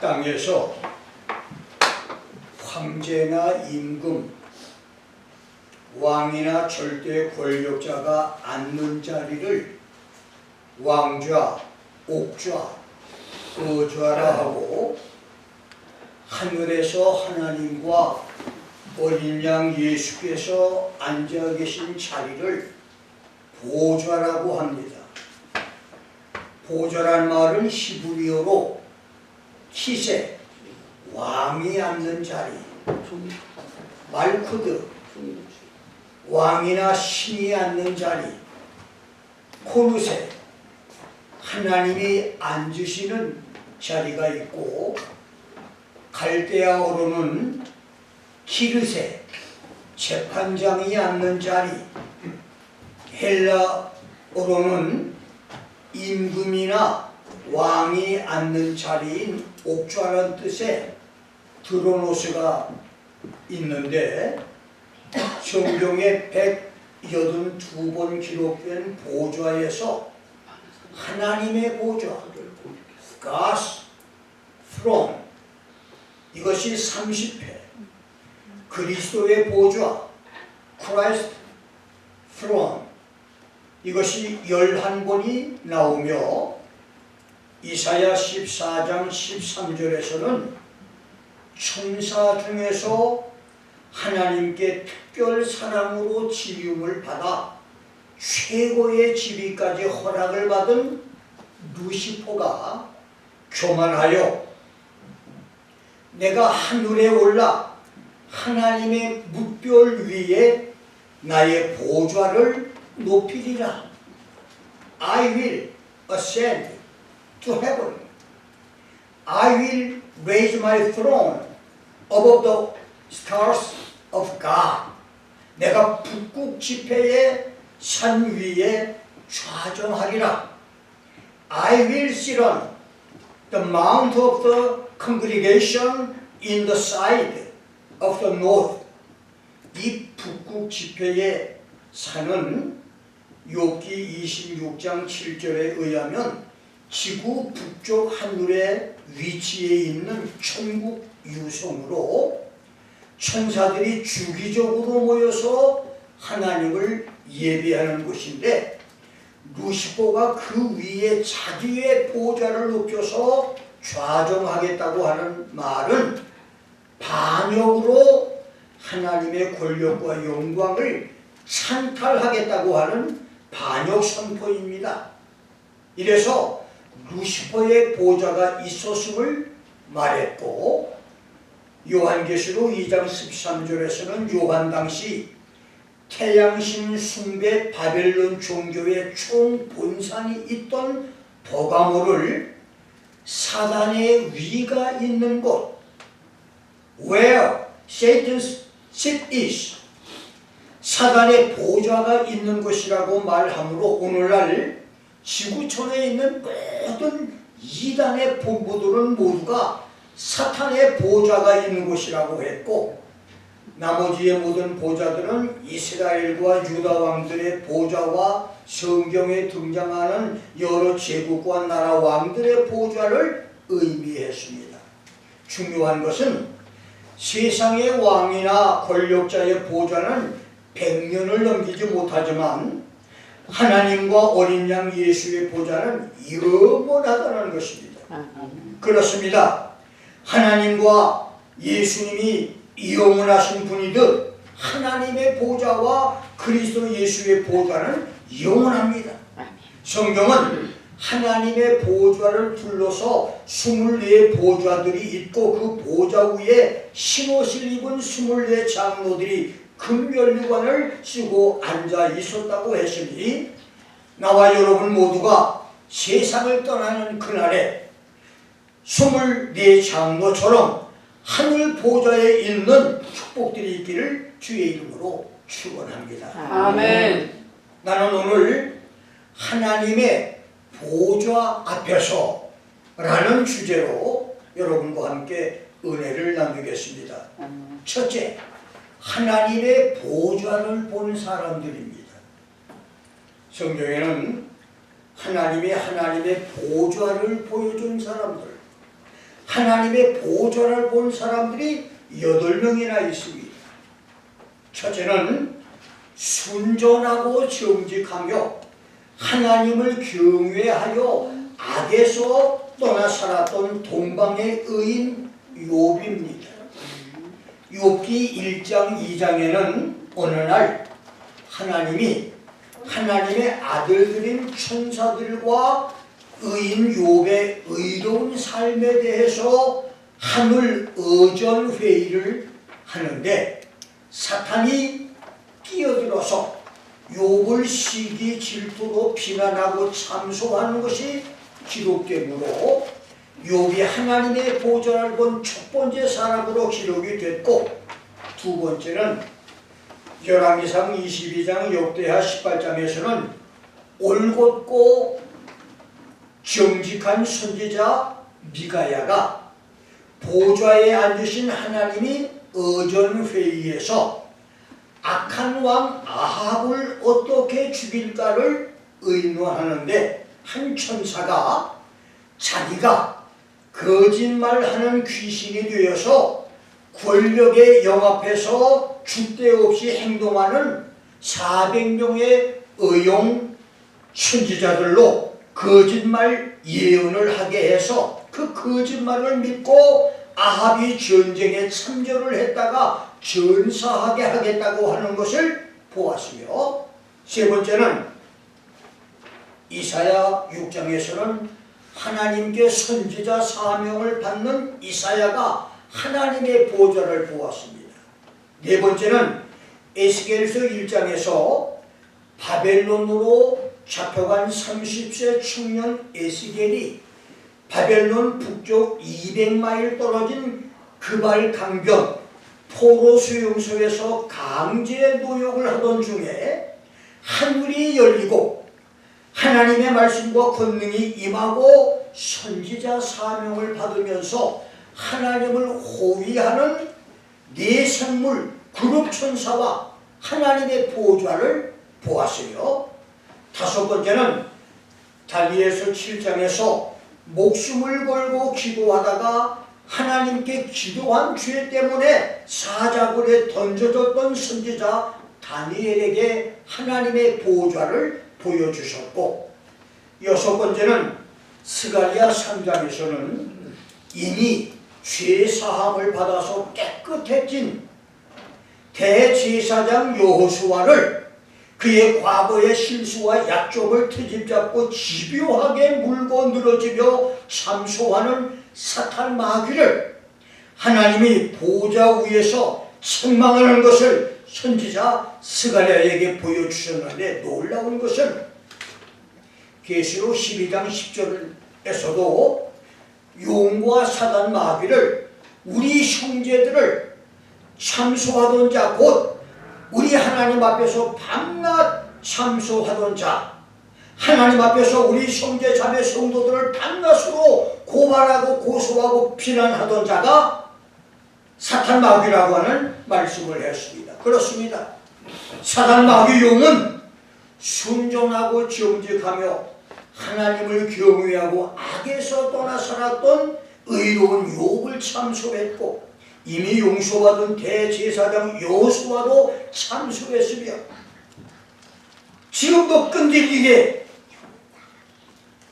땅에서 황제나 임금, 왕이나 절대 권력자가 앉는 자리를 왕좌, 옥좌, 의좌라 하고, 하늘에서 하나님과 어린 양 예수께서 앉아 계신 자리를 보좌라고 합니다. 보좌란 말은 히브리어로 키세, 왕이 앉는 자리, 말쿠드, 왕이나 신이 앉는 자리, 코르세, 하나님이 앉으시는 자리가 있고, 갈대아어로는 키르세, 재판장이 앉는 자리, 헬라어로는 임금이나 왕이 앉는 자리인 옥좌라는 뜻의 드로노스가 있는데, 성경에 182번 기록된 보좌에서 하나님의 보좌, God's throne, 이것이 30회, 그리스도의 보좌, Christ throne, 이것이 11번이 나오며, 이사야 14장 13절에서는 천사 중에서 하나님께 특별 사랑으로 지음을 받아 최고의 지위까지 허락을 받은 루시퍼가 교만하여 내가 하늘에 올라 하나님의 뭇별 위에 나의 보좌를 높이리라. I will ascend to heaven. I will raise my throne above the stars of God. 내가 북극 지폐의 산 위에 좌정하리라. I will sit on the mount of the congregation in the side of the north. 이 북극 지폐의 산은 욥기 26장 7절에 의하면 지구 북쪽 하늘에 위치해 있는 천국 유성으로 천사들이 주기적으로 모여서 하나님을 예배하는 곳인데, 루시퍼가 그 위에 자기의 보좌를 높여서 좌정하겠다고 하는 말은 반역으로 하나님의 권력과 영광을 찬탈하겠다고 하는 반역 선포입니다. 이래서 루시퍼의 보좌가 있었음을 말했고, 요한계시록 2장 13절에서는 요한 당시 태양신 숭배 바벨론 종교의 총본산이 있던 버가모를 사단의 위가 있는 곳, where Satan's seat is, 사단의 보좌가 있는 곳이라고 말하므로 오늘날 지구촌에 있는 모든 이단의 본부들은 모두가 사탄의 보좌가 있는 곳이라고 했고, 나머지의 모든 보좌들은 이스라엘과 유다 왕들의 보좌와 성경에 등장하는 여러 제국과 나라 왕들의 보좌를 의미했습니다. 중요한 것은 세상의 왕이나 권력자의 보좌는 100년을 넘기지 못하지만 하나님과 어린 양 예수의 보좌는 영원하다는 것입니다. 그렇습니다. 하나님과 예수님이 영원하신 분이듯 하나님의 보좌와 그리스도 예수의 보좌는 영원합니다. 성경은 하나님의 보좌를 둘러서 24 보좌들이 있고 그 보좌 위에 흰옷을 입은 24 장로들이 금면류관을 쓰고 앉아 있었다고 했으니, 나와 여러분 모두가 세상을 떠나는 그날에 24 장로처럼 하늘 보좌에 있는 축복들이 있기를 주의 이름으로 축원합니다. 아멘. 나는 오늘 하나님의 보좌 앞에서 라는 주제로 여러분과 함께 은혜를 나누겠습니다. 첫째, 하나님의 보좌를 본 사람들입니다. 성경에는 하나님의 보좌를 보여준 사람들, 하나님의 보좌를 본 사람들이 8명이나 있습니다. 첫째는 순전하고 정직하며 하나님을 경외하여 악에서 떠나 살았던 동방의 의인 욥입니다. 욥기 1장 2장에는 어느 날 하나님이 하나님의 아들들인 천사들과 의인 욥의 의로운 삶에 대해서 하늘 어전 회의를 하는데 사탄이 끼어들어서 욥을 시기 질투로 비난하고 참소하는 것이 기록되므로 욥이 하나님의 보좌를 본 첫 번째 사람으로 기록이 됐고, 두 번째는 열왕기상 22장 역대하 18장에서는 올곧고 정직한 선지자 미가야가 보좌에 앉으신 하나님이 어전회의에서 악한 왕 아합을 어떻게 죽일까를 의논하는데 한 천사가 자기가 거짓말하는 귀신이 되어서 권력에 영합해서 줏대 없이 행동하는 400명의 의용 선지자들로 거짓말 예언을 하게 해서 그 거짓말을 믿고 아합이 전쟁에 참전을 했다가 전사하게 하겠다고 하는 것을 보았으며, 세 번째는 이사야 6장에서는 하나님께 선지자 사명을 받는 이사야가 하나님의 보좌를 보았습니다. 네 번째는 에스겔서 1장에서 바벨론으로 잡혀간 30세 청년 에스겔이 바벨론 북쪽 200마일 떨어진 그발 강변 포로 수용소에서 강제 노역을 하던 중에 하늘이 열리고 하나님의 말씀과 권능이 임하고 선지자 사명을 받으면서 하나님을 호위하는 네 생물 그룹 천사와 하나님의 보좌를 보았으며, 다섯 번째는 다니엘서 7장에서 목숨을 걸고 기도하다가 하나님께 기도한 죄 때문에 사자굴에 던져졌던 선지자 다니엘에게 하나님의 보좌를 보여주셨고, 여섯 번째는 스가랴 3장에서는 이미 죄 사함을 받아서 깨끗해진 대제사장 여호수아를 그의 과거의 실수와 약점을 트집잡고 집요하게 물고 늘어지며 참소하는 사탄 마귀를 하나님이 보좌 위에서 책망하는 것을 선지자 스가랴에게 보여주셨는데, 놀라운 것은 계시록 12장 10절에서도 용과 사단 마귀를 우리 형제들을 참소하던 자, 곧 우리 하나님 앞에서 밤낮 참소하던 자, 하나님 앞에서 우리 형제 자매 성도들을 밤낮으로 고발하고 고소하고 비난하던 자가 사탄 마귀라고 하는 말씀을 했습니다. 그렇습니다. 사단 마귀 용은 순종하고 정직하며 하나님을 경외하고 악에서 떠나 살았던 의로운 욥을 참소했고, 이미 용서받은 대제사장 여호수아도 참소했으며, 지금도 끈질기게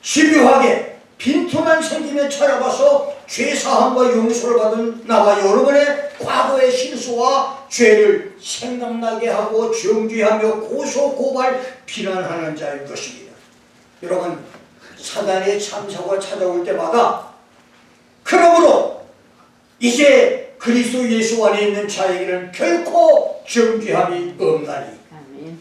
집요하게 빈틈만 생김에 찾아와서 죄사함과 용서를 받은 나와 여러분의 과거의 실수와 죄를 생각나게 하고 정죄하며 고소 고발 비난하는 자일 것입니다. 여러분, 사단의 참사가 찾아올 때마다 그러므로 이제 그리스도 예수 안에 있는 자에게는 결코 정죄함이 없나니,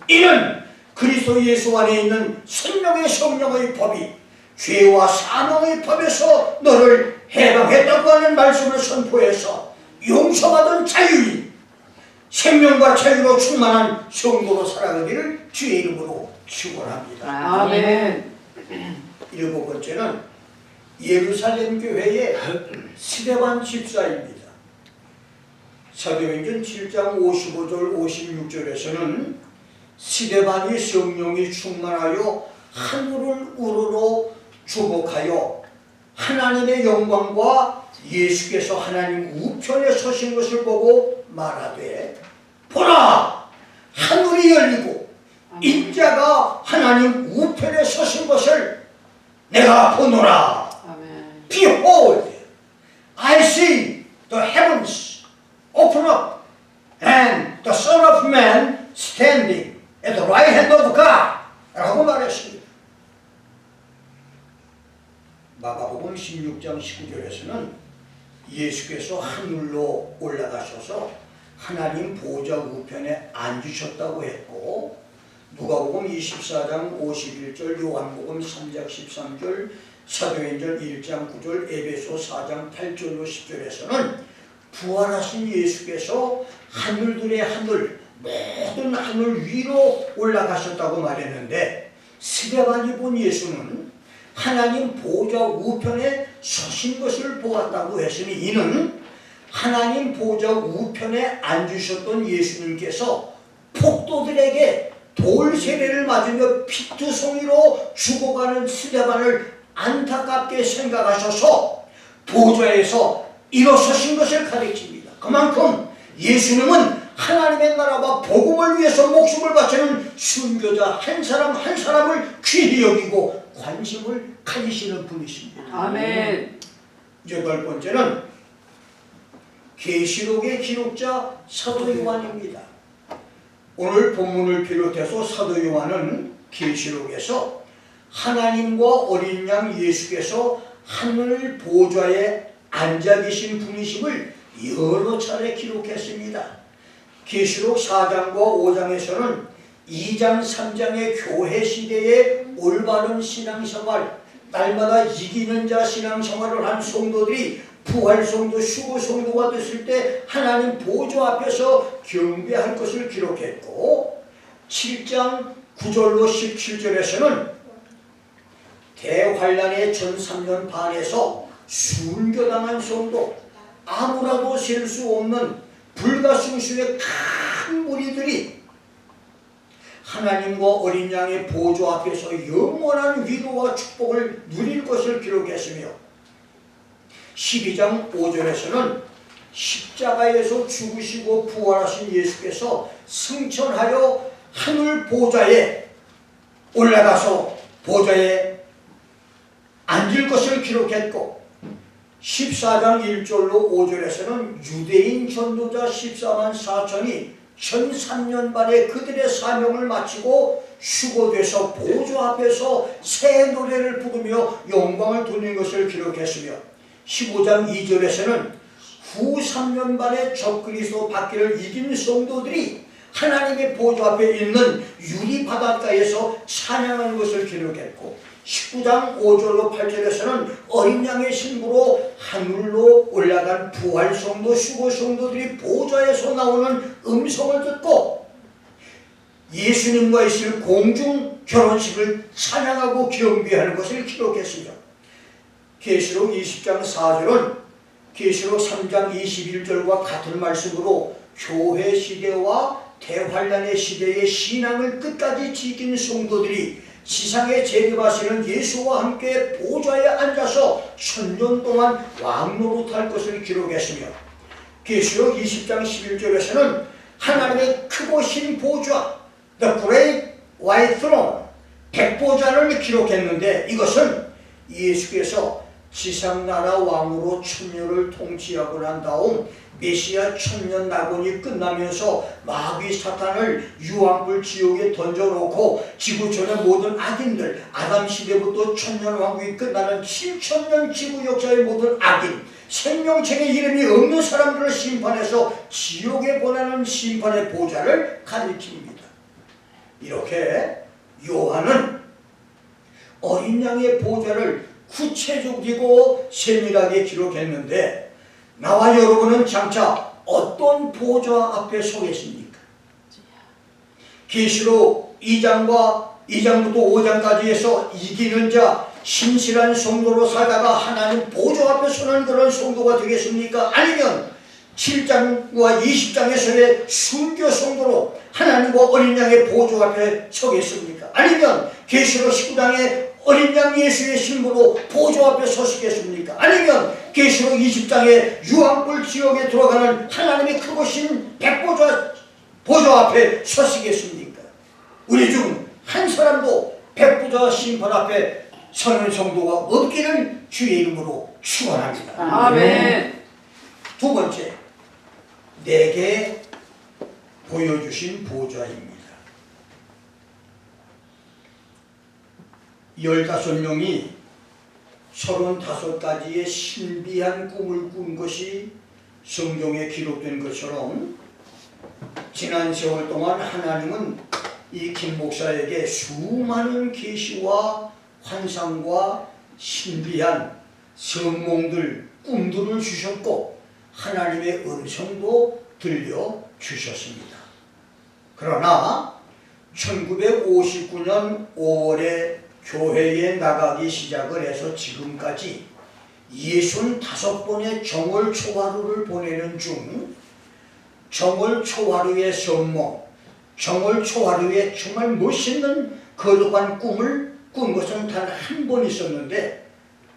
이는 그리스도 예수 안에 있는 생명의 성령의 법이 죄와 사망의 법에서 너를 해방했다고 하는 말씀을 선포해서 용서받은 자유인 생명과 자유로 충만한 성도로 살아가기를 주의 이름으로 축원합니다. 아멘. 일곱 번째는 예루살렘 교회의 스데반 집사입니다. 사도행전 7장 55절 56절에서는 스데반이 성령이 충만하여 하늘을 우러러 주목하여 하나님의 영광과 예수께서 하나님 우편에 서신 것을 보고 말하되 보라 하늘이 열리고 인자가 하나님 우편에 서신 것을 내가 보노라. 아멘. Behold, I see the heavens open up and the Son of Man standing at the right hand of God 라고 말했습니다. 마가복음 16장 19절에서는 예수께서 하늘로 올라가셔서 하나님 보좌 우편에 앉으셨다고 했고, 누가복음 24장 51절, 요한복음 3장 13절, 사도행전 1장 9절, 에베소 4장 8절로 10절에서는 부활하신 예수께서 하늘들의 하늘, 모든 하늘 위로 올라가셨다고 말했는데, 스데반이 본 예수는 하나님 보좌 우편에 서신 것을 보았다고 했으니 이는 하나님 보좌 우편에 앉으셨던 예수님께서 폭도들에게 돌 세례를 맞으며 피투성이로 죽어가는 스데반을 안타깝게 생각하셔서 보좌에서 일어서신 것을 가르칩니다. 그만큼 예수님은 하나님의 나라와 복음을 위해서 목숨을 바치는 순교자 한 사람 한 사람을 귀히 여기고 관심을 가지시는 분이십니다. 아멘. 여덟 번째는 계시록의 기록자 사도 요한입니다. 오늘 본문을 비롯해서 사도 요한은 계시록에서 하나님과 어린 양 예수께서 하늘 보좌에 앉아 계신 분이심을 여러 차례 기록했습니다. 계시록 4장과 5장에서는 2장, 3장의 교회 시대의 올바른 신앙생활, 날마다 이기는 자 신앙생활을 한 성도들이 부활성도, 수고성도가 됐을 때 하나님 보좌 앞에서 경배할 것을 기록했고, 7장 9절로 17절에서는 대환란의 전 3년 반에서 순교당한 성도, 아무라도 셀 수 없는 불가승수의 큰 무리들이 하나님과 어린 양의 보좌 앞에서 영원한 위로와 축복을 누릴 것을 기록했으며, 12장 5절에서는 십자가에서 죽으시고 부활하신 예수께서 승천하여 하늘 보좌에 올라가서 보좌에 앉을 것을 기록했고, 14장 1절로 5절에서는 유대인 전도자 14만 4천이 전 3년 반에 그들의 사명을 마치고 수고돼서 보좌 앞에서 새 노래를 부르며 영광을 돌린 것을 기록했으며, 15장 2절에서는 후 3년 반에 적그리스도 받기를 이긴 성도들이 하나님의 보좌 앞에 있는 유리 바닷가에서 찬양하는 것을 기록했고, 19장 5절로 8절에서는 어린 양의 신부로 하늘로 올라간 부활성도, 수고성도들이 보좌에서 나오는 음성을 듣고 예수님과 있을 공중 결혼식을 찬양하고 경배하는 것을 기록했으며, 계시록 20장 4절은 계시록 3장 21절과 같은 말씀으로 교회 시대와 대환란의 시대의 신앙을 끝까지 지킨 성도들이 지상에 재림하시는 예수와 함께 보좌에 앉아서 1000년 동안 왕노릇할 것을 기록했으며, 계시록 20장 11절에서는 하나님의 크고 신 보좌, The Great White Throne, 백보좌를 기록했는데, 이것은 예수께서 지상나라 왕으로 천년을 통치하고 난 다음 메시아 천년 낙원이 끝나면서 마귀 사탄을 유황불 지옥에 던져놓고 지구촌의 모든 악인들, 아담 시대부터 천년 왕국이 끝나는 7000년 지구 역사의 모든 악인, 생명책에 이름이 없는 사람들을 심판해서 지옥에 보내는 심판의 보좌를 가리킵니다. 이렇게 요한은 어린 양의 보좌를 구체적이고 세밀하게 기록했는데, 나와 여러분은 장차 어떤 보좌 앞에 서 계십니까? 계시록 2장부터 5장까지 해서 이기는 자, 신실한 성도로 살다가 하나님 보좌 앞에 서는 그런 성도가 되겠습니까? 아니면 7장과 20장에서의 순교 성도로 하나님과 어린 양의 보좌 앞에 서겠습니까? 아니면 계시록 19장의 어린 양 예수의 신부로 보좌 앞에 서시겠습니까? 아니면 계시록 20장의 유황불 지역에 들어가는 하나님의 크고신 보좌 앞에 서시겠습니까? 우리 중 한 사람도 백보좌 심판 앞에 서는 성도가 없기를 주의 이름으로 축원합니다. 아멘. 두 번째, 내게 보여주신 보좌입니다. 15명이 35가지의 신비한 꿈을 꾼 것이 성경에 기록된 것처럼 지난 세월 동안 하나님은 이 김 목사에게 수많은 계시와 환상과 신비한 성몽들, 꿈들을 주셨고 하나님의 음성도 들려주셨습니다. 그러나 1959년 5월에 교회에 나가기 시작을 해서 지금까지 65번의 정월 초하루를 보내는 중 정월 초하루의 성몽, 정월 초하루에 정말 멋있는 거룩한 꿈을 꾼 것은 단 한 번 있었는데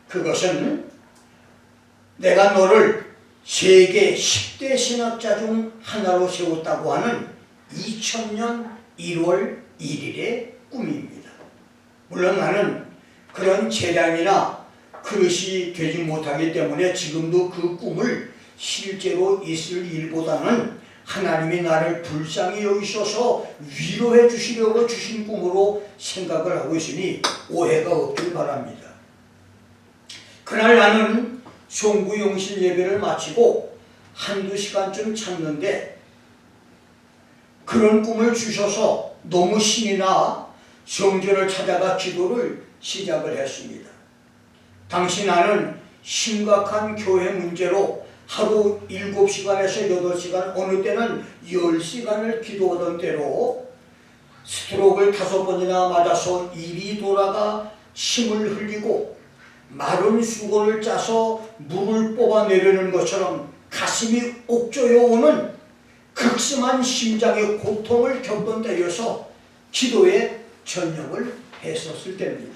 그것은 내가 너를 세계 10대 신학자 중 하나로 세웠다고 하는 2000년 1월 1일의 꿈입니다. 물론 나는 그런 재량이나 그릇이 되지 못하기 때문에 지금도 그 꿈을 실제로 있을 일보다는 하나님이 나를 불쌍히 여기셔서 위로해 주시려고 주신 꿈으로 생각을 하고 있으니 오해가 없길 바랍니다. 그날 나는 송구 영신 예배를 마치고 한두 시간쯤 잤는데 그런 꿈을 주셔서 너무 신이 나 성전을 찾아가 기도를 시작을 했습니다. 당시 나는 심각한 교회 문제로 하루 7시간에서 8시간, 어느 때는 10시간을 기도하던 때로 스트로크를 5번이나 맞아서 입이 돌아가 침을 흘리고 마른 수건을 짜서 물을 뽑아내려는 것처럼 가슴이 옥조여오는 극심한 심장의 고통을 겪던 때여서 기도에 전념을 했었을 때입니다.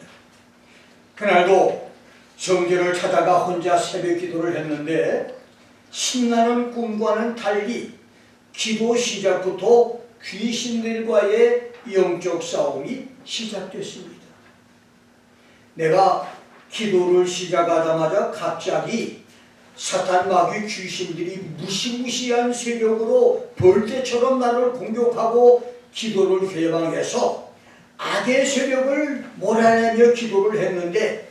그날도 성전을 찾아가 혼자 새벽 기도를 했는데 신나는 꿈과는 달리 기도 시작부터 귀신들과의 영적 싸움이 시작됐습니다. 내가 기도를 시작하자마자 갑자기 사탄 마귀 귀신들이 무시무시한 세력으로 벌떼처럼 나를 공격하고 기도를 회방해서 악의 세력을 몰아내며 기도를 했는데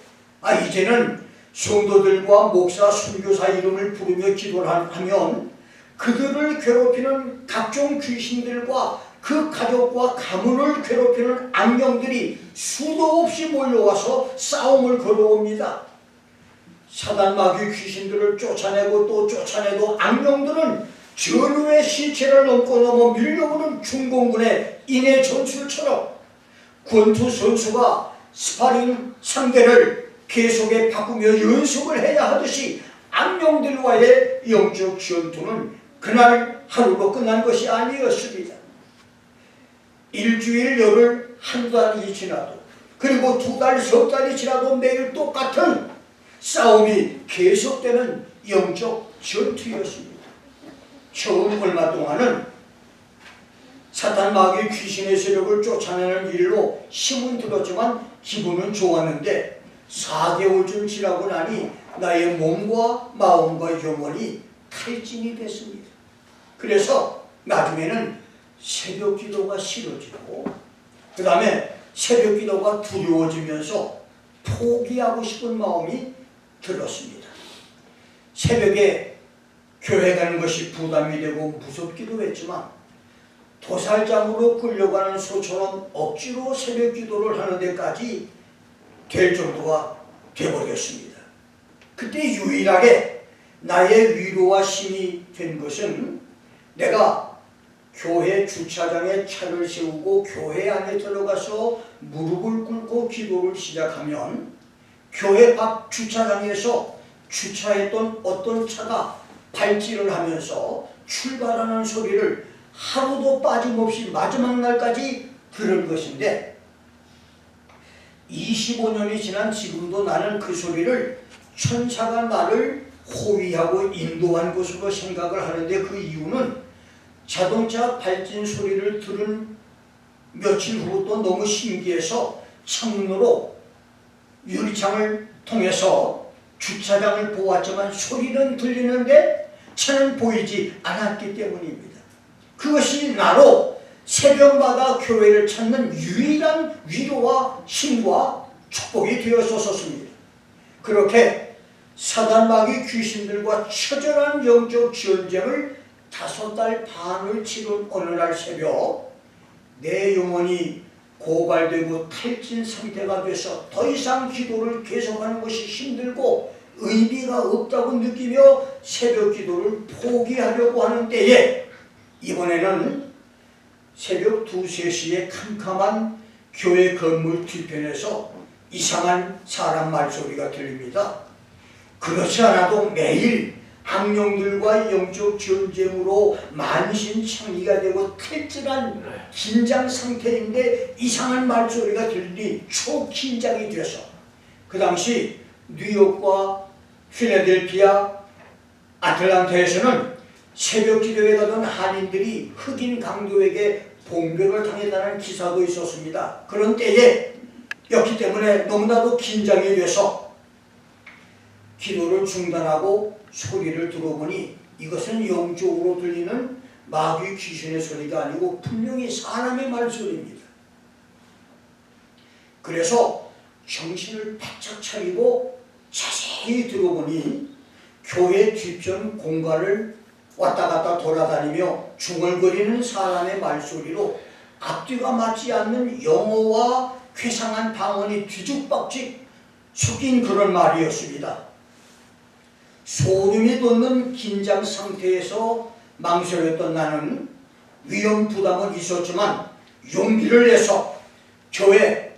이제는 성도들과 목사, 선교사 이름을 부르며 기도를 하면 그들을 괴롭히는 각종 귀신들과 그 가족과 가문을 괴롭히는 악령들이 수도 없이 몰려와서 싸움을 걸어옵니다. 사단 마귀 귀신들을 쫓아내고 또 쫓아내도 악령들은 전우의 시체를 넘어 밀려오는 중공군의 인해 전술처럼 권투 선수가 스파링 상대를 계속해 바꾸며 연습을 해야 하듯이 악령들과의 영적 전투는 그날 하루로 끝난 것이 아니었습니다. 일주일, 열흘, 한 달이 지나도 그리고 2달, 석 달이 지나도 매일 똑같은 싸움이 계속되는 영적 전투였습니다. 처음 얼마 동안은 사탄 마귀 귀신의 세력을 쫓아내는 일로 힘은 들었지만 기분은 좋았는데 4개월쯤 지나고 나니 나의 몸과 마음과 영혼이 탈진이 됐습니다. 그래서 나중에는 새벽 기도가 싫어지고 그 다음에 새벽 기도가 두려워지면서 포기하고 싶은 마음이 들었습니다. 새벽에 교회 가는 것이 부담이 되고 무섭기도 했지만 도살장으로 끌려가는 소처럼 억지로 새벽 기도를 하는 데까지 될 정도가 되어버렸습니다. 그때 유일하게 나의 위로와 힘이 된 것은 내가 교회 주차장에 차를 세우고 교회 안에 들어가서 무릎을 꿇고 기도를 시작하면 교회 앞 주차장에서 주차했던 어떤 차가 발질을 하면서 출발하는 소리를 하루도 빠짐없이 마지막 날까지 들은 것인데 25년이 지난 지금도 나는 그 소리를 천사가 나를 호위하고 인도한 것으로 생각을 하는데 그 이유는 자동차 발진 소리를 들은 며칠 후부터 너무 신기해서 창문으로 유리창을 통해서 주차장을 보았지만 소리는 들리는데 차는 보이지 않았기 때문입니다. 그것이 나로 새벽마다 교회를 찾는 유일한 위로와 힘과 축복이 되었었습니다. 그렇게 사단 마귀 귀신들과 처절한 영적 전쟁을 5달 반을 치른 어느 날 새벽 내 영혼이 고갈되고 탈진 상태가 돼서 더 이상 기도를 계속하는 것이 힘들고 의미가 없다고 느끼며 새벽 기도를 포기하려고 하는 때에 이번에는 새벽 2, 3시에 캄캄한 교회 건물 뒤편에서 이상한 사람 말소리가 들립니다. 그렇지 않아도 매일 악령들과 영적 전쟁으로 만신창이가 되고 탈진한 긴장 상태인데 이상한 말소리가 들리니 초긴장이 돼서 그 당시 뉴욕과 필라델피아, 아틀란타에서는 새벽 기도에 가던 한인들이 흑인 강도에게 봉변을 당했다는 기사도 있었습니다. 그런 때에 였기 때문에 너무나도 긴장이 돼서 기도를 중단하고 소리를 들어보니 이것은 영적으로 들리는 마귀 귀신의 소리가 아니고 분명히 사람의 말소리입니다. 그래서 정신을 바짝 차리고 자세히 들어보니 교회 뒤편 공간을 왔다 갔다 돌아다니며 중얼거리는 사람의 말소리로 앞뒤가 맞지 않는 영어와 괴상한 방언이 뒤죽박죽 섞인 그런 말이었습니다. 소름이 돋는 긴장 상태에서 망설였던 나는 위험 부담은 있었지만 용기를 내서 교회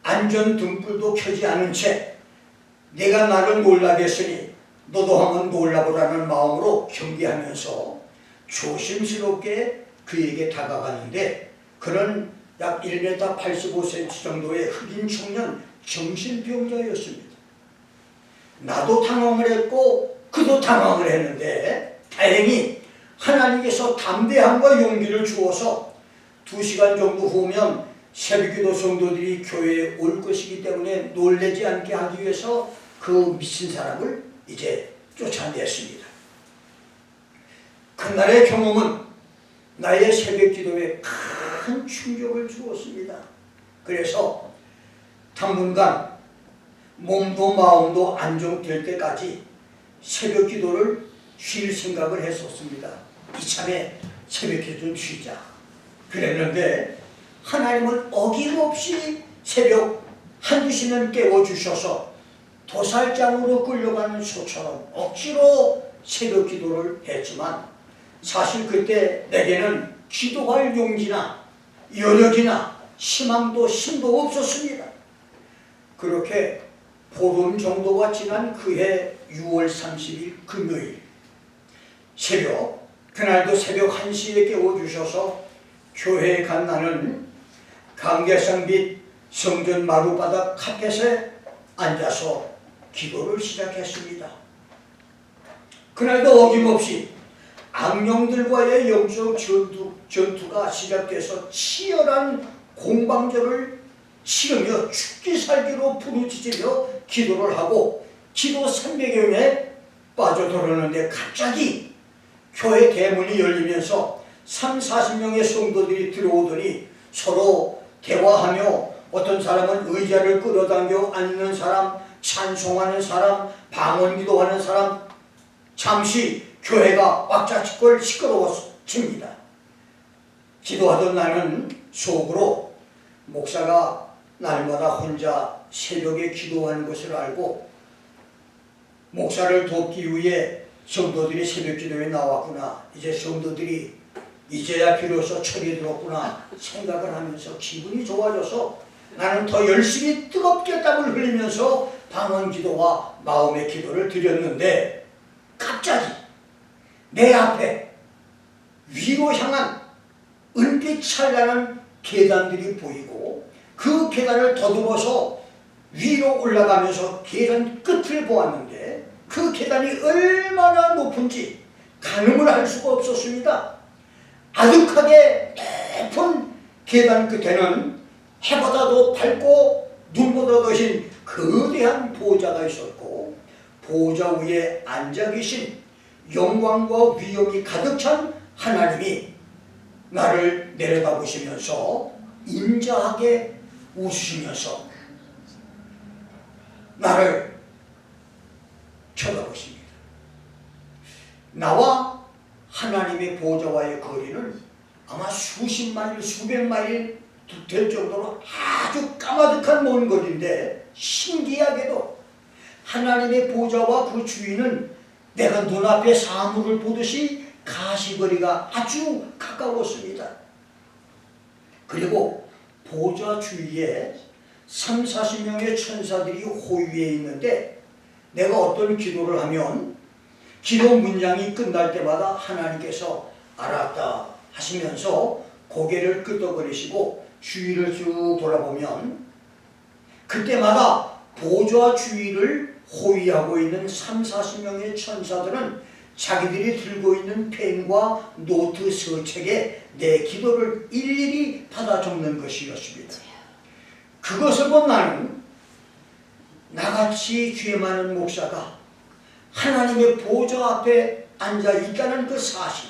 안전 등불도 켜지 않은 채 내가 나를 놀라게 했으니 너도 한번 놀라보라는 마음으로 경계하면서 조심스럽게 그에게 다가가는데 그는 약 1m 85cm 정도의 흑인 청년 정신병자였습니다. 나도 당황을 했고 그도 당황을 했는데 다행히 하나님께서 담대함과 용기를 주어서 2시간 정도 후면 새벽기도 성도들이 교회에 올 것이기 때문에 놀라지 않게 하기 위해서 그 미친 사람을 이제 쫓아냈습니다. 그날의 경험은 나의 새벽기도에 큰 충격을 주었습니다. 그래서 당분간 몸도 마음도 안정될 때까지 새벽 기도를 쉴 생각을 했었습니다. 이참에 새벽 기도 좀 쉬자 그랬는데 하나님은 어김없이 새벽 1-2시는 깨워주셔서 도살장으로 끌려가는 소처럼 억지로 새벽 기도를 했지만 사실 그때 내게는 기도할 용기나 여력이나 희망도 힘도 없었습니다. 그렇게 보름 정도가 지난 그해 6월 30일 금요일 새벽, 그날도 새벽 1시에 깨워주셔서 교회에 간 나는 강계상 빛 성전 마루바닥 카펫에 앉아서 기도를 시작했습니다. 그날도 어김없이 악령들과의 영적 전투가 시작돼서 치열한 공방전을 치르며 죽기 살기로 부르짖으며 기도를 하고 기도 300여명에 빠져들었는데 갑자기 교회 대문이 열리면서 30-40명의 성도들이 들어오더니 서로 대화하며 어떤 사람은 의자를 끌어당겨 앉는 사람, 찬송하는 사람, 방언 기도하는 사람, 잠시 교회가 왁자지껄 시끄러워집니다. 기도하던 나는 속으로 목사가 날마다 혼자 새벽에 기도하는 것을 알고 목사를 돕기 위해 성도들이 새벽 기도에 나왔구나. 이제 성도들이 이제야 비로소 철이 들었구나 생각을 하면서 기분이 좋아져서 나는 더 열심히 뜨겁게 땀을 흘리면서 방언 기도와 마음의 기도를 드렸는데 갑자기 내 앞에 위로 향한 은빛 찬란한 계단들이 보이고 그 계단을 더듬어서 위로 올라가면서 계단 끝을 보았는데 그 계단이 얼마나 높은지 가늠을 할 수가 없었습니다. 아득하게 높은 계단 끝에는 해보다도 밝고 눈보다도 흰 거대한 보좌가 있었고 보좌 위에 앉아 계신 영광과 위엄이 가득 찬 하나님이 나를 내려다보시면서 인자하게 웃으시면서 나를 쳐다보십니다. 나와 하나님의 보좌와의 거리는 아마 수십 마일, 수백 마일 될 정도로 아주 까마득한 먼 거리인데 신기하게도 하나님의 보좌와 그 주위는 내가 눈앞에 사물을 보듯이 가시거리가 아주 가까웠습니다. 그리고 보좌 주위에 30-40명의 천사들이 호위해 있는데 내가 어떤 기도를 하면 기도 문장이 끝날 때마다 하나님께서 알았다 하시면서 고개를 끄덕거리시고 주위를 쭉 돌아보면 그때마다 보좌 주위를 호위하고 있는 30-40명의 천사들은 자기들이 들고 있는 펜과 노트 서책에 내 기도를 일일이 받아 적는 것이었습니다. 그것을 본 나는 나같이 죄 많은 목사가 하나님의 보좌 앞에 앉아 있다는 그 사실,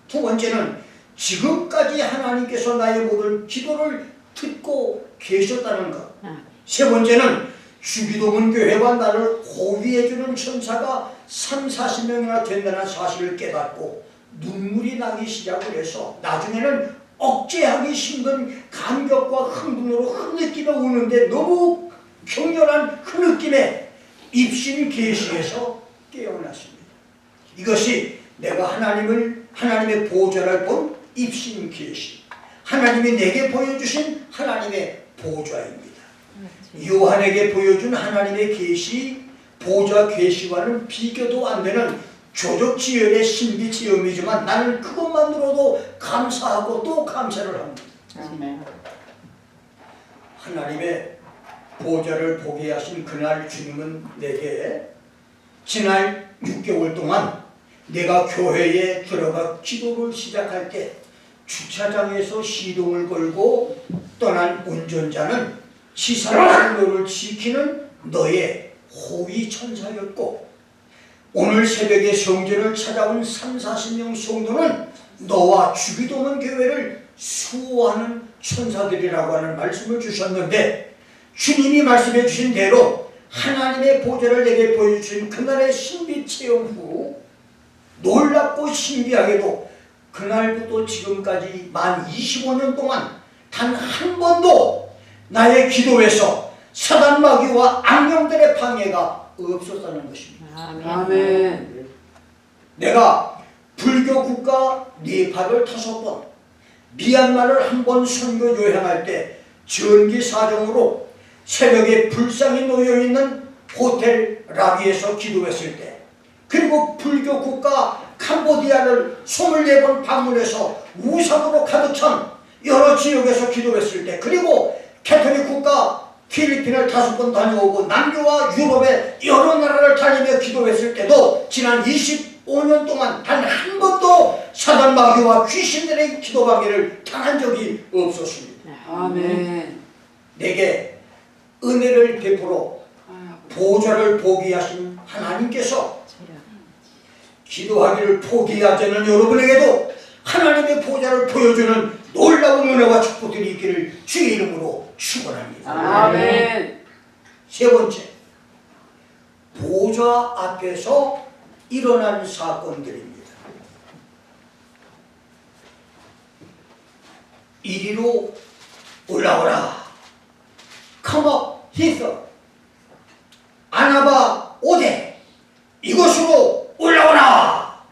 두 번째는 지금까지 하나님께서 나의 모든 기도를 듣고 계셨다는 것, 세 번째는 주기도문 교회가 나를 호위해주는 천사가 30-40명이나 된다는 사실을 깨닫고 눈물이 나기 시작을 해서 나중에는 억제하기 힘든 감격과 흥분으로 흐느끼며 우는데 너무 격렬한 그 느낌에 입신 계시에서 깨어났습니다. 이것이 내가 하나님의 보좌를 본 입신 계시, 하나님이 내게 보여주신 하나님의 보좌입니다. 요한에게 보여준 하나님의 계시, 보좌 계시와는 비교도 안 되는 조적지연의 신비 체험이지만 나는 그것만으로도 감사하고 또 감사를 합니다. 아멘. 하나님의 보좌를 보게 하신 그날 주님은 내게 지난 6개월 동안 내가 교회에 들어가 기도를 시작할 때 주차장에서 시동을 걸고 떠난 운전자는 지상선로를 지키는 너의 호위 천사였고 오늘 새벽에 성전을 찾아온 30-40명 성도는 너와 주기도문 교회를 수호하는 천사들이라고 하는 말씀을 주셨는데 주님이 말씀해 주신 대로 하나님의 보좌를 내게 보여주신 그날의 신비 체험 후 놀랍고 신비하게도 그날부터 지금까지 만 25년 동안 단 한 번도 나의 기도에서 사단 마귀와 악령들의 방해가 없었다는 것입니다. 아멘. 내가 불교 국가 네팔을 5번, 미얀마를 한 번 선교 여행할 때 전기 사정으로 새벽에 불상이 놓여있는 호텔 라비에서 기도했을 때, 그리고 불교 국가 캄보디아를 24번 방문해서 우상으로 가득 찬 여러 지역에서 기도했을 때, 그리고 캐톨릭 국가 필리핀을 5번 다녀오고 남미와 유럽의 여러 나라를 다니며 기도했을 때도 지난 25년 동안 단 한 번도 사단 마귀와 귀신들의 기도 방해를 당한 적이 없었습니다. 아멘. 내게 은혜를 베풀어 보좌를 보게 하신 하나님께서 기도하기를 포기하자는 여러분에게도 하나님의 보좌를 보여주는 놀라운 은혜와 축복들이 있기를 주의 이름으로 축원합니다. 아멘. 세 번째, 보좌 앞에서 일어난 사건들입니다. 이리로 올라오라. Come up hither. 아나바 오대. 이곳으로 올라오라.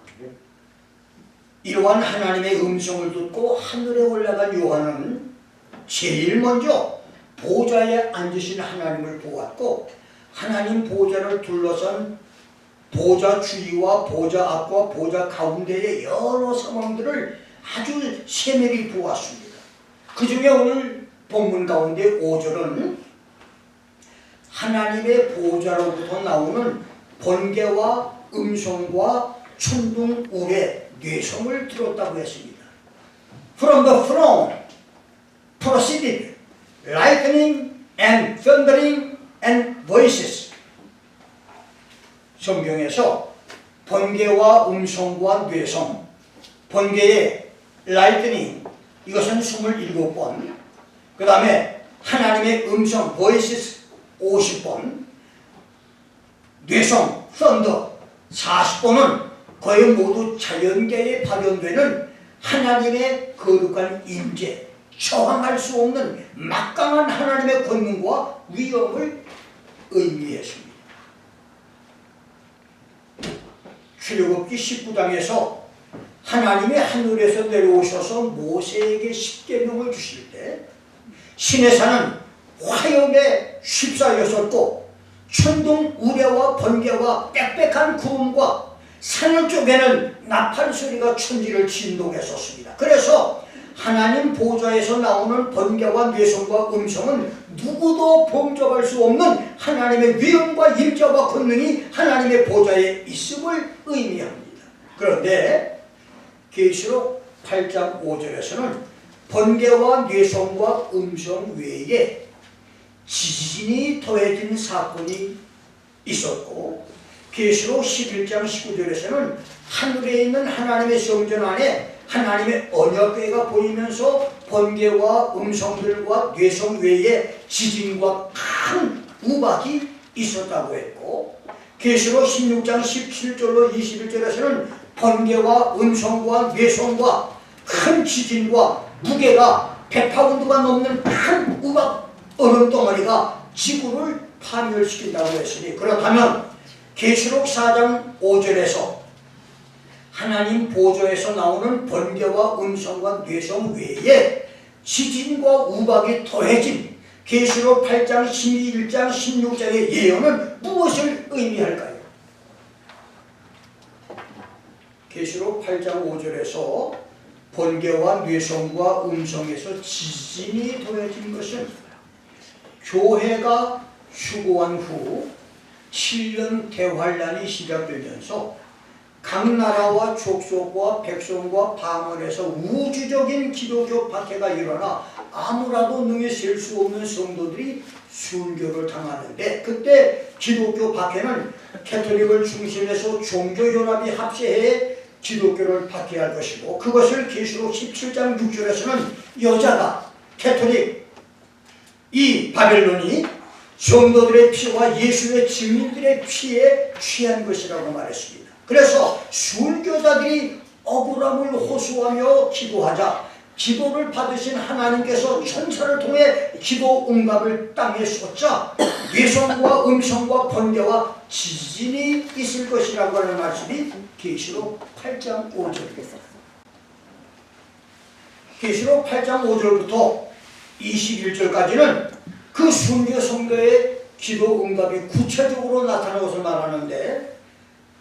이러한 하나님의 음성을 듣고 하늘에 올라간 요한은 제일 먼저 보좌에 앉으신 하나님을 보았고 하나님 보좌를 둘러선 보좌 주위와 보좌 앞과 보좌 가운데의 여러 상황들을 아주 세밀히 보았습니다. 그 중에 오늘 본문 가운데 5절은 하나님의 보좌로부터 나오는 번개와 음성과 천둥, 우레, 뇌성을 들었다고 했습니다. From the throne proceeded lightning and thundering and voices. 성경에서 번개와 음성과 뇌성, 번개의 lightning, 이것은 27번, 그 다음에 하나님의 음성, voices 50번, 뇌성, thunder 40번은 거의 모두 자연계에 발현되는 하나님의 거룩한 임재, 저항할 수 없는 막강한 하나님의 권능과 위엄을 의미했습니다. 출애굽기 19장에서 하나님이 하늘에서 내려오셔서 모세에게 십계명을 주실 때 시내산은 화염에 휩싸였었고 천둥, 우레와 번개와 빽빽한 구름과 산을 쪼개는 나팔 소리가 천지를 진동했었습니다. 그래서 하나님 보좌에서 나오는 번개와 뇌성과 음성은 누구도 범접할 수 없는 하나님의 위엄과 임재와 권능이 하나님의 보좌에 있음을 의미합니다. 그런데 계시록 8장 5절에서는 번개와 뇌성과 음성 외에 지진이 더해진 사건이 있었고, 계시록 11장 19절에서는 하늘에 있는 하나님의 성전 안에 하나님의 언약궤가 보이면서 번개와 음성들과 뇌성 외에 지진과 큰 우박이 있었다고 했고, 계시록 16장 17절로 21절에서는 번개와 음성과 뇌성과 큰 지진과 무게가 100파운드가 넘는 큰 우박 얼음 덩어리가 지구를 파멸시킨다고 했으니, 그렇다면 계시록 4장 5절에서 하나님 보좌에서 나오는 번개와 음성과 뇌성 외에 지진과 우박이 더해진 계시록 8장, 11장, 16장의 예언은 무엇을 의미할까요? 계시록 8장 5절에서 번개와 뇌성과 음성에서 지진이 더해진 것은 교회가 휴거한 후 7년 대환란이 시작되면서 각 나라와 족속과 백성과 방언에서 우주적인 기독교 박해가 일어나 아무라도 능히 셀 수 없는 성도들이 순교를 당하는데, 그때 기독교 박해는 캐톨릭을 중심해서 종교연합이 합세해 기독교를 박해할 것이고, 그것을 계시록 17장 6절에서는 여자가 캐톨릭, 이 바벨론이 성도들의 피와 예수의 증인들의 피에 취한 것이라고 말했습니다. 그래서 순교자들이 억울함을 호소하며 기도하자 기도를 받으신 하나님께서 천사를 통해 기도 응답을 땅에 쏟자 뇌성과 음성과 번개와 지진이 있을 것이라고 하는 말씀이 계시록 8장 5절입니다. 계시록 8장 5절부터 21절까지는 그 순교 성도의 기도 응답이 구체적으로 나타나는 것을 말하는데,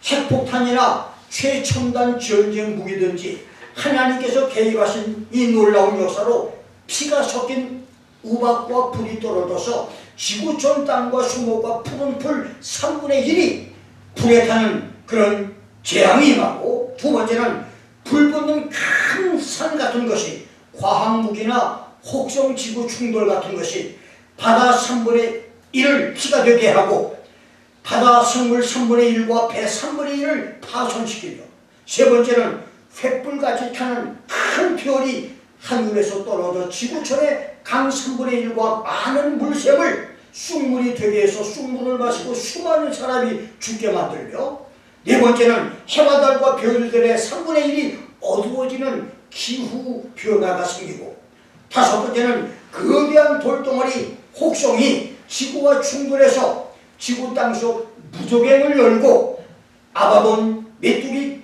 핵폭탄이나 최첨단 전쟁 무기든지 하나님께서 개입하신 이 놀라운 역사로 피가 섞인 우박과 불이 떨어져서 지구촌 땅과 수목과 푸른 풀 3분의 1이 불에 타는 그런 재앙이 임하고, 두 번째는 불 붙는 큰 산 같은 것이 과학무기나 혹성 지구 충돌 같은 것이 바다 3분의 1을 피가 되게 하고 바다 생물 3분의 1과 배 3분의 1을 파손시키며, 세 번째는 횃불같이 타는 큰 별이 하늘에서 떨어져 지구촌의 강 3분의 1과 많은 물샘을 쑥물이 되게 해서 쑥물을 마시고 수많은 사람이 죽게 만들며, 네 번째는 해와 달과 별들의 3분의 1이 어두워지는 기후 변화가 생기고, 다섯 번째는 거대한 돌덩어리 혹성이 지구와 충돌해서 지구 땅속 무적행을 열고 아바돈 메뚜기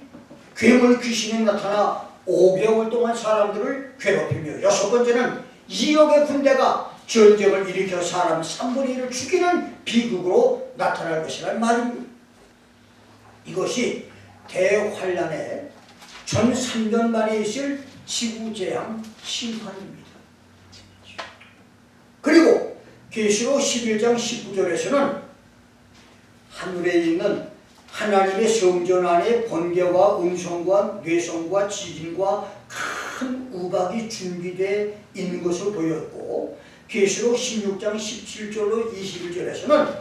괴물 귀신이 나타나 5개월 동안 사람들을 괴롭히며, 여섯 번째는 2억의 군대가 전쟁을 일으켜 사람 3분의 1을 죽이는 비극으로 나타날 것이라는 말입니다. 이것이 대환란의 전 3년 만에 있을 지구재앙 심판입니다. 그리고 계시록 11장 19절에서는 하늘에 있는 하나님의 성전 안에 번개와 음성과 뇌성과 지진과 큰 우박이 준비되어 있는 것을 보였고, 계시록 16장 17절로 21절에서는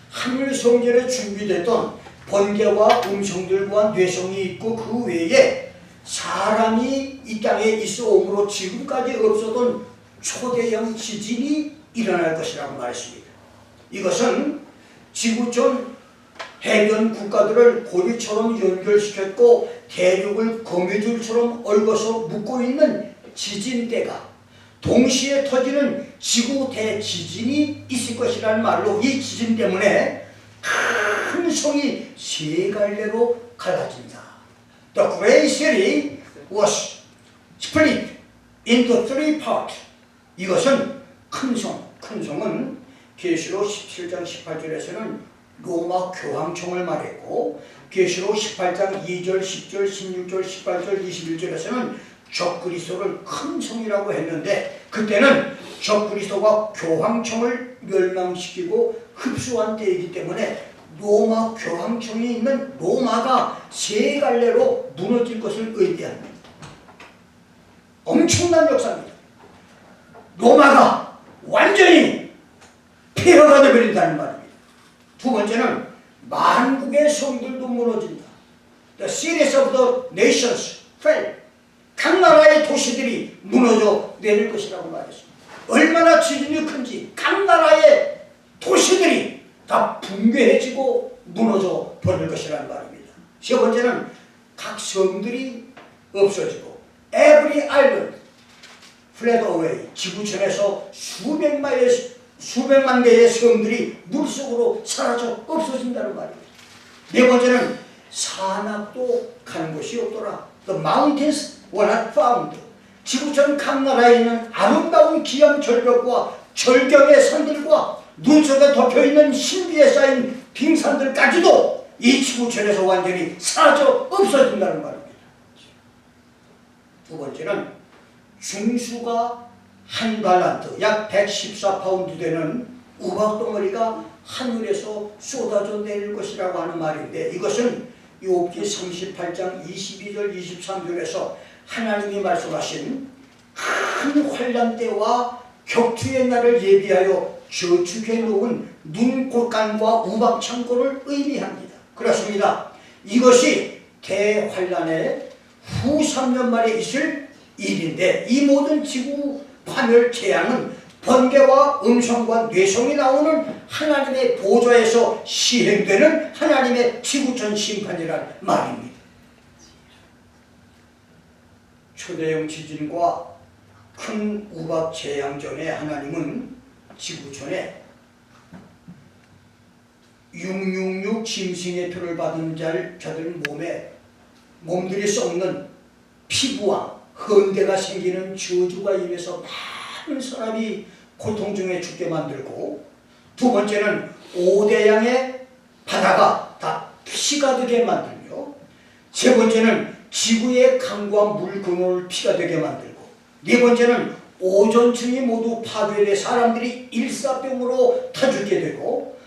하늘 성전에 준비됐던 번개와 음성들과 뇌성이 있고 그 외에 사람이 이 땅에 있어 오므로 지금까지 없었던 초대형 지진이 일어날 것이라고 말했습니다. 이것은 지구촌 해변 국가들을 고리처럼 연결시켰고 대륙을 거미줄처럼 얽어서 묶고 있는 지진대가 동시에 터지는 지구 대지진이 있을 것이라는 말로, 이 지진 때문에 큰 성이 세 갈래로 갈라진다. The great city was split into three parts. 이것은 큰 성은 계시록 17장 18절에서는 로마 교황청을 말했고, 계시록 18장 2절, 10절, 16절, 18절, 21절에서는 적그리스도를 큰 성이라고 했는데, 그때는 적그리스도가 교황청을 멸망시키고 흡수한 때이기 때문에 로마 교황청이 있는 로마가 세 갈래로 무너질 것을 의미합니다. 엄청난 역사입니다. 로마가 완전히 폐허가 되어버린다는 말입니다. 두 번째는 만국의 성들도 무너진다. The cities of the nations fell. 각 나라의 도시들이 무너져 내릴 것이라고 말했습니다. 얼마나 지진이 큰지 각 나라의 도시들이 다 붕괴해지고 무너져 버릴 것이라는 말입니다. 세 번째는 각 성들이 없어지고 every island fled away. 지구촌에서 수백만 개의 성들이 물속으로 사라져 없어진다는 말입니다. 네 번째는 산악도 가는 곳이 없더라. The mountains were not found. 지구촌 각 나라에 있는 아름다운 기암 절벽과 절경의 산들과 눈 속에 덮여있는 신비에 쌓인 빙산들까지도 이 지구촌에서 완전히 사라져 없어진다는 말입니다. 두 번째는 중수가 한 달란트, 약 114파운드 되는 우박덩어리가 하늘에서 쏟아져 내릴 것이라고 하는 말인데, 이것은 욥기 38장 22절 23절에서 하나님이 말씀하신 큰 환란 때와 격투의 날을 예비하여 저축해 놓은 눈꽃간과 우박창고를 의미합니다. 그렇습니다. 이것이 대환란의 후 3년 만에 있을 일인데, 이 모든 지구 파멸 재앙은 번개와 음성과 뇌성이 나오는 하나님의 보좌에서 시행되는 하나님의 지구촌 심판이란 말입니다. 초대형 지진과 큰 우박 재앙 전에 하나님은 지구촌에 666 짐승의 표를 받은 자들 몸들이 썩는 피부와 헌대가 생기는 저주가 임해서 많은 사람이 고통 중에 죽게 만들고, 두 번째는 5대양의 바다가 다 피가 되게 만들며, 세 번째는 지구의 강과 물 근원을 피가 되게 만들고, 네 번째는 오존층이 모두 파괴돼 사람들이 일사병으로 타 죽게 되고,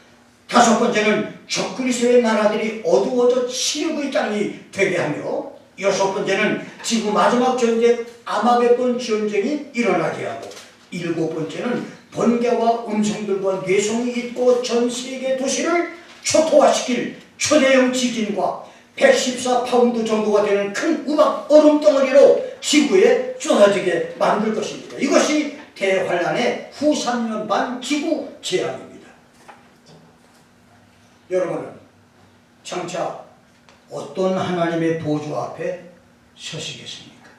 다섯 번째는 적그리스도의 나라들이 어두워져 치욕의 땅이 되게 하며, 여섯 번째는 지구 마지막 전쟁 아마겟돈 전쟁이 일어나게 하고, 일곱 번째는 번개와 음성들과 뇌성이 있고 전 세계 도시를 초토화시킬 초대형 지진과 114파운드 정도가 되는 큰 우박 얼음덩어리로 지구에 쏟아지게 만들 것입니다. 이것이 대환란의 후 3년 반 지구 재앙입니다. 여러분은 장차 어떤 하나님의 보좌 앞에 서시겠습니까?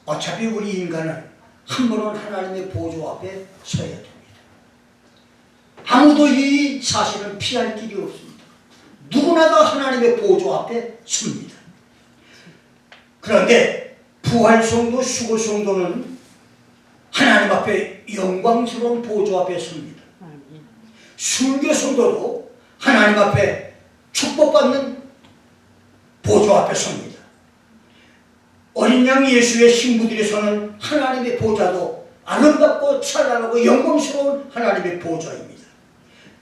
어차피 우리 인간은 한 번은 하나님의 보좌 앞에 서야 됩니다. 아무도 이 사실을 피할 길이 없습니다. 누구나 다 하나님의 보좌 앞에 섭니다. 그런데 부활성도 수고성도는 하나님 앞에 영광스러운 보좌 앞에 섭니다. 순교성도도 하나님 앞에 축복받는 보좌 앞에 섭니다. 어린 양 예수의 신부들이 서는 하나님의 보좌도 아름답고 찬란하고 영광스러운 하나님의 보좌입니다.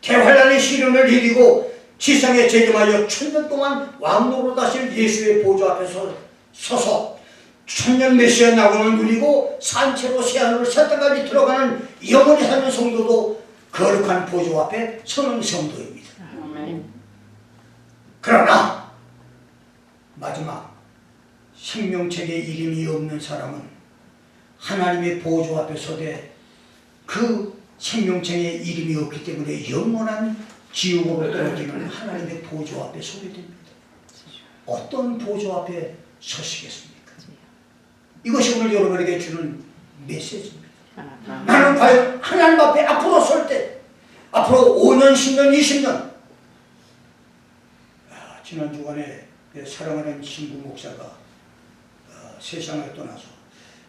대환란의 시련을 이기고 지상에 재림하여 천년 동안 왕노릇하실 예수의 보좌 앞에 서서 천년 메시아 낙원을 누리고 산채로 새하늘을 새 땅까지 들어가는 영원히 사는 성도도 거룩한 보좌 앞에 서는 성도입니다. 아멘. 그러나 마지막 생명책에 이름이 없는 사람은 하나님의 보좌 앞에 서되 그 생명책에 이름이 없기 때문에 영원한 지옥으로 떨어지는 하나님의 보좌 앞에 서게 됩니다. 어떤 보좌 앞에 서시겠습니까? 이것이 오늘 여러분에게 주는 메시지입니다. 나는 과연 하나님 앞에 앞으로 설 때, 앞으로 5년, 10년, 20년, 지난 주간에 사랑하는 신부 목사가 세상을 떠나서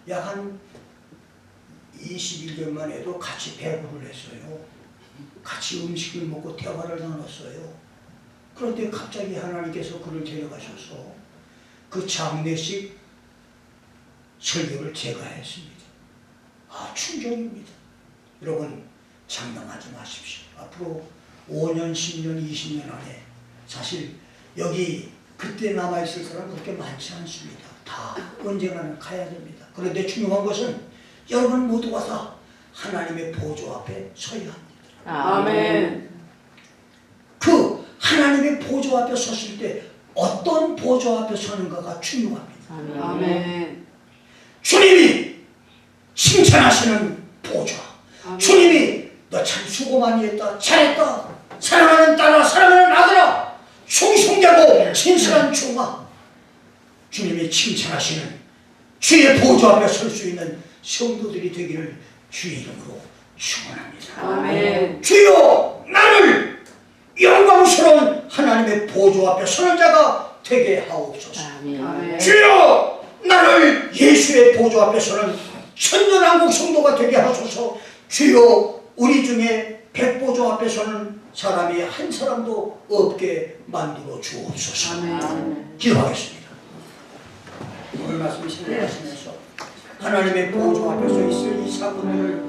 약 한 21년만 해도 같이 배구를 했어요. 같이 음식을 먹고 대화를 나눴어요. 그런데 갑자기 하나님께서 그를 데려가셔서 그 장례식 설교를 제가 했습니다. 충격입니다. 여러분 장담하지 마십시오. 앞으로 5년, 10년, 20년 안에 사실 여기 그때 남아있을 사람은 그렇게 많지 않습니다. 다 언젠가는 가야 됩니다. 그런데 중요한 것은 여러분 모두가 다 하나님의 보좌 앞에 서야 합니다. 아멘. 그 하나님의 보좌 앞에 섰을 때 어떤 보좌 앞에 서는가가 중요합니다. 아멘. 주님이 칭찬하시는 보좌. 아멘. 주님이 너 참 수고 많이 했다. 잘했다. 사랑하는 딸아, 사랑하는 아들아, 충성되고 진실한 종아. 주님이 칭찬하시는 주의 보좌 앞에 설 수 있는 성도들이 되기를 주의 이름으로 축원합니다. 아멘. 주여 나를 영광스러운 하나님의 보좌 앞에 서는 자가 되게 하옵소서. 아멘. 주여 나를 예수의 보좌 앞에 서는 천년왕국 성도가 되게 하소서. 주여 우리 중에 백보좌 앞에 서는 사람이 한 사람도 없게 만들어 주옵소서. 아멘. 기도하겠습니다. 오늘 말씀 신뢰하시면서 하나님의 보좌 앞에 서 있을 이 사건을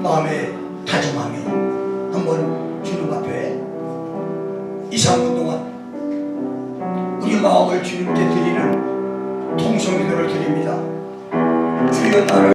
마음에 다짐하며 한번 주님 앞에 2, 3분 동안 우리 마음을 주님께 드리는 통성기도를 드립니다. 주여 나를